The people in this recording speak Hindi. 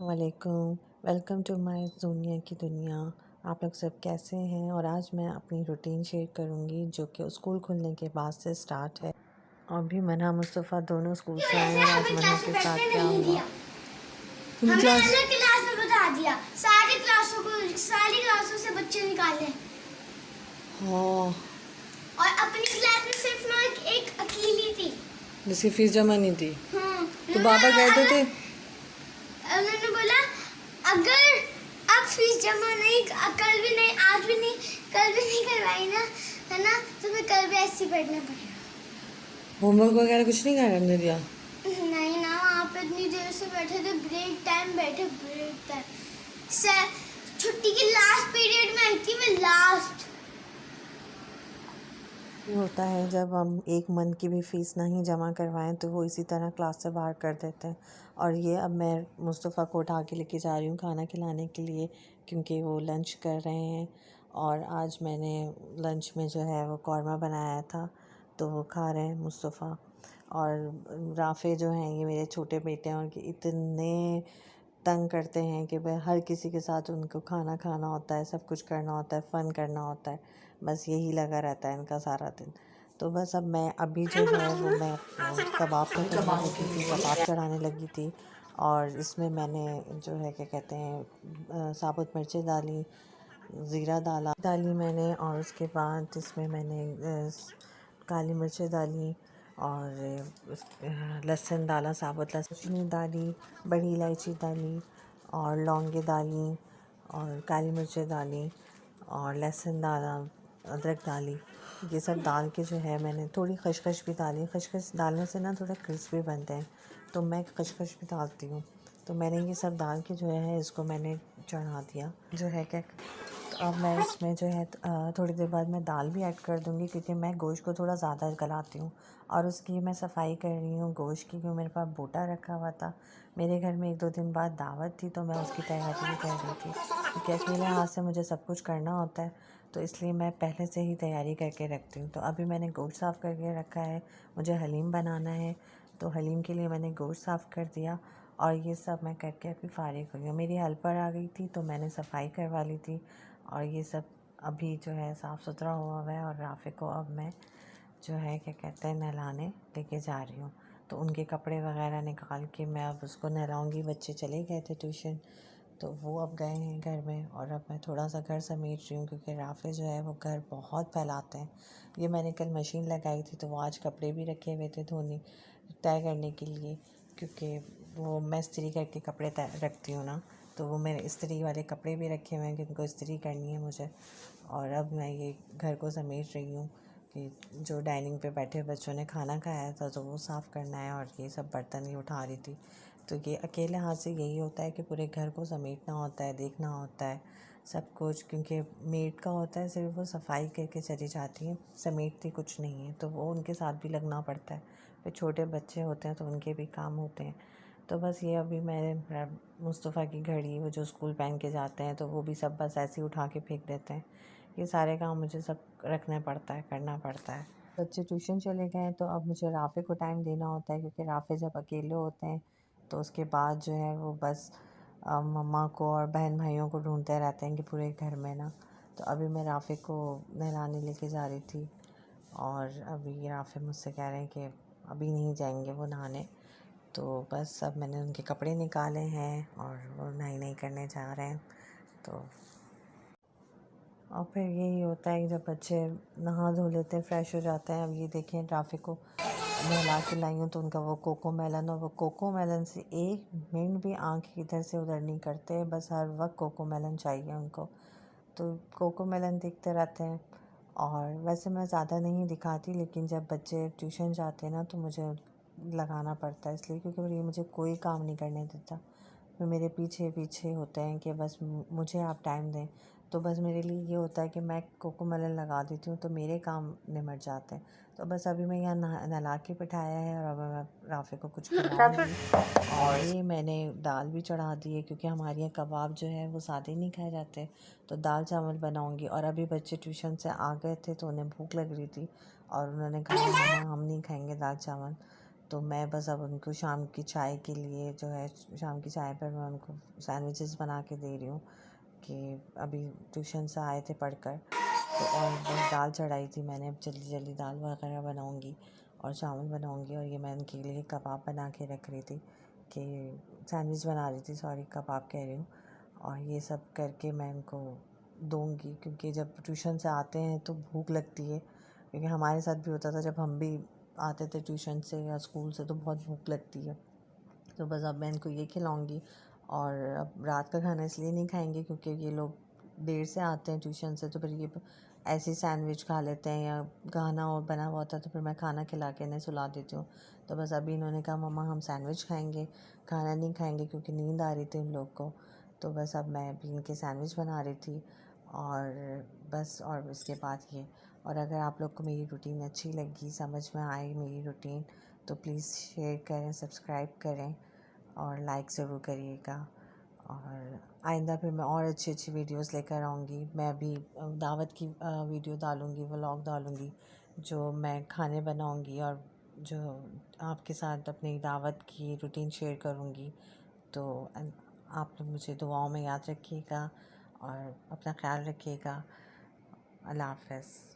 वालेकुम। वेलकम टू माय दुनिया की दुनिया। आप लोग सब कैसे हैं? और आज मैं अपनी रूटीन शेयर करूंगी जो कि स्कूल खुलने के बाद से स्टार्ट है। अभी मना मुस्तफ़ा दोनों स्कूल से आए और आज मना के साथ क्या हुआ? हमें अलग क्लास में बता दिया। सारी क्लासों से बच्चे निकाले हाँ, और अपनी क्लास में सिर्फ ना एक अकेली थी जिसकी फीस जमा नहीं थी। तो उन्होंने बाबा कहते थे उन्होंने बोला अगर अब फीस जमा नहीं कल भी नहीं आज भी नहीं कल भी नहीं करवाई ना है ना तो फिर कल भी ऐसे ही बैठना पड़ेगा। होमवर्क वगैरह कुछ नहीं करने दिया। नहीं ना वहाँ पे इतनी देर से बैठे थे। ब्रेक टाइम बैठे ब्रेक टाइम छुट्टी के लास्ट पीरियड में आई थी मैं लास्ट। ये होता है जब हम एक मंथ की भी फ़ीस नहीं जमा करवाएं तो वो इसी तरह क्लास से बाहर कर देते हैं। और ये अब मैं मुस्तफ़ा को उठा के लेके जा रही हूँ खाना खिलाने के लिए, क्योंकि वो लंच कर रहे हैं। और आज मैंने लंच में जो है वो कौरमा बनाया था, तो वो खा रहे हैं मुस्तफ़ा। और राफ़े जो हैं ये मेरे छोटे बेटे हैं और ये इतने तंग करते हैं कि भाई हर किसी के साथ उनको खाना खाना होता है, सब कुछ करना होता है, फ़न करना होता है। बस यही लगा रहता है इनका सारा दिन। तो बस अब मैं अभी जो है वो मैं कबाब का करने लगी थी, कबाब चढ़ाने लगी थी। और इसमें मैंने जो है क्या कहते हैं साबुत मिर्चें डाली, ज़ीरा डाली मैंने। और उसके बाद इसमें मैंने काली मिर्चें डाली और लहसुन डाला, साबुत लहसुन डाली, बड़ी इलायची डाली और लौंगे डाली और काली मिर्चें डाली और लहसुन डाला, अदरक डाली। ये सब डाल के जो है मैंने थोड़ी खसखस भी डाली। खसखस डालने से ना थोड़ा क्रिस्पी बनते हैं, तो मैं खसखस भी डालती हूँ। तो मैंने ये सब डाल के जो है इसको मैंने चढ़ा दिया जो है क्या। तो अब मैं इसमें जो है थोड़ी देर बाद मैं दाल भी ऐड कर दूँगी, क्योंकि मैं गोश्त को थोड़ा ज़्यादा गलाती हूँ। और उसकी मैं सफाई कर रही हूँ गोश्त की, क्योंकि मेरे पास बोटा रखा हुआ था। मेरे घर में 1-2 दिन बाद दावत थी, तो मैं उसकी तैयारी भी कर रही थी, क्योंकि अकेले हाथ से मुझे सब कुछ करना होता है, तो इसलिए मैं पहले से ही तैयारी करके रखती हूँ। तो अभी मैंने गोश्त साफ़ करके रखा है, मुझे हलीम बनाना है, तो हलीम के लिए मैंने गोश्त साफ़ कर दिया। और ये सब मैं करके अभी फ़ारिग हुई हूँ। मेरी हेल्पर आ गई थी, तो मैंने सफाई करवा ली थी। और ये सब अभी जो है साफ़ सुथरा हुआ है। और राफ़े को अब मैं जो है क्या कहते हैं नहलाने लेके जा रही हूँ। तो उनके कपड़े वगैरह निकाल के मैं अब उसको नहलाऊँगी। बच्चे चले गए थे ट्यूशन, तो वो अब गए हैं घर में। और अब मैं थोड़ा सा घर समेट रही हूँ, क्योंकि राफ़े जो है वो घर बहुत फैलाते हैं। ये मैंने कल मशीन लगाई थी, तो वो आज कपड़े भी रखे हुए थे धोने तय करने के लिए, क्योंकि वो मैं इस्त्री करके कपड़े रखती हूँ ना, तो वो मेरे इस्त्री वाले कपड़े भी रखे हुए हैं कि उनको इस्त्री करनी है मुझे। और अब मैं ये घर को समेट रही हूँ कि जो डाइनिंग पे बैठे बच्चों ने खाना खाया था तो वो साफ़ करना है। और ये सब बर्तन ही उठा रही थी। तो ये अकेले हाथ से यही होता है कि पूरे घर को समेटना होता है, देखना होता है सब कुछ, क्योंकि मेड का होता है सिर्फ वो सफाई करके चली जाती है, समेटती कुछ नहीं है। तो वो उनके साथ भी लगना पड़ता है। फिर छोटे बच्चे होते हैं तो उनके भी काम होते हैं। तो बस ये अभी मैंने मुस्तफ़ा की घड़ी, वो जो स्कूल पहन के जाते हैं, तो वो भी सब बस ऐसे ही उठा के फेंक देते हैं। ये सारे काम मुझे सब रखना पड़ता है, करना पड़ता है। बच्चे ट्यूशन चले गए हैं, तो अब मुझे राफ़े को टाइम देना होता है, क्योंकि राफ़े जब अकेले होते हैं तो उसके बाद जो है वो बस मम्मा को और बहन भाइयों को ढूंढते रहते हैं कि पूरे घर में ना। तो अभी मैं राफ़े को नहलाने लेके जा रही थी, और अभी राफ़े मुझसे कह रहे हैं कि अभी नहीं जाएंगे वो नहाने। तो बस अब मैंने उनके कपड़े निकाले हैं और वो नहाई करने जा रहे हैं। तो और फिर यही होता है कि जब बच्चे नहा धो लेते हैं, फ्रेश हो जाते हैं। अब ये देखें राफ़ी को नहला के लाई हूँ, तो उनका वो कोको मेलन, और वो कोको मेलन से एक मिनट भी आँख इधर से उधर नहीं करते, बस हर वक्त कोको मेलन चाहिए उनको। तो कोको मेलन देखते रहते हैं। और वैसे मैं ज़्यादा नहीं दिखाती, लेकिन जब बच्चे ट्यूशन जाते हैं ना तो मुझे लगाना पड़ता है, इसलिए क्योंकि ये मुझे कोई काम नहीं करने देता। वो मेरे पीछे पीछे होते हैं कि बस मुझे आप टाइम दें। तो बस मेरे लिए ये होता है कि मैं कोको मेलन लगा देती हूँ, तो मेरे काम निमट जाते हैं। तो बस अभी मैं यहाँ नहला के बिठाया है, और अब मैं राफ़े को कुछ खिलाऊँगी। और ये मैंने दाल भी चढ़ा दी है, क्योंकि हमारे यहाँ कबाब जो है वो सादे नहीं खाए जाते, तो दाल चावल बनाऊँगी। और अभी बच्चे ट्यूशन से आ गए थे, तो उन्हें भूख लग रही थी और उन्होंने कहा मम्मा हम नहीं खाएंगे दाल चावल। तो मैं बस अब उनको शाम की चाय के लिए जो है, शाम की चाय पर मैं उनको सैंडविचेस बना के दे रही हूँ कि अभी ट्यूशन से आए थे पढ़कर। तो और बस दाल चढ़ाई थी मैंने, अब जल्दी जल्दी दाल वगैरह बनाऊँगी और चावल बनाऊँगी। और ये मैं उनके लिए कबाब बना के रख रही थी, कि सैंडविच बना रही थी, सॉरी कबाब कह रही हूँ। और ये सब करके मैं उनको दूँगी, क्योंकि जब ट्यूशन से आते हैं तो भूख लगती है, क्योंकि हमारे साथ भी होता था जब हम भी आते थे ट्यूशन से या स्कूल से, तो बहुत भूख लगती है। तो बस अब मैं इनको ये खिलाऊँगी। और अब रात का खाना इसलिए नहीं खाएंगे क्योंकि ये लोग देर से आते हैं ट्यूशन से, तो फिर ये ऐसे ही सैंडविच खा लेते हैं, या खाना और बना हुआ होता तो फिर मैं खाना खिला के इन्हें सुला देती हूँ। तो बस अभी इन्होंने कहा मम्मा हम सैंडविच खाएंगे, खाना नहीं खाएंगे, क्योंकि नींद आ रही थी इन लोग को। तो बस अब मैं अभी इनके सैंडविच बना रही थी, और बस और इसके बाद ये। और अगर आप लोग को मेरी रूटीन अच्छी लगी, समझ में आई मेरी रूटीन, तो प्लीज़ शेयर करें, सब्सक्राइब करें और लाइक ज़रूर करिएगा। और आइंदा फिर मैं और अच्छी अच्छी वीडियोस लेकर आऊँगी। मैं अभी दावत की वीडियो डालूँगी, व्लॉग डालूँगी, जो मैं खाने बनाऊँगी और जो आपके साथ अपनी दावत की रूटीन शेयर करूँगी। तो आप लोग मुझे दुआओं में याद रखिएगा और अपना ख्याल रखिएगा। अल्लाह हाफ़िज़।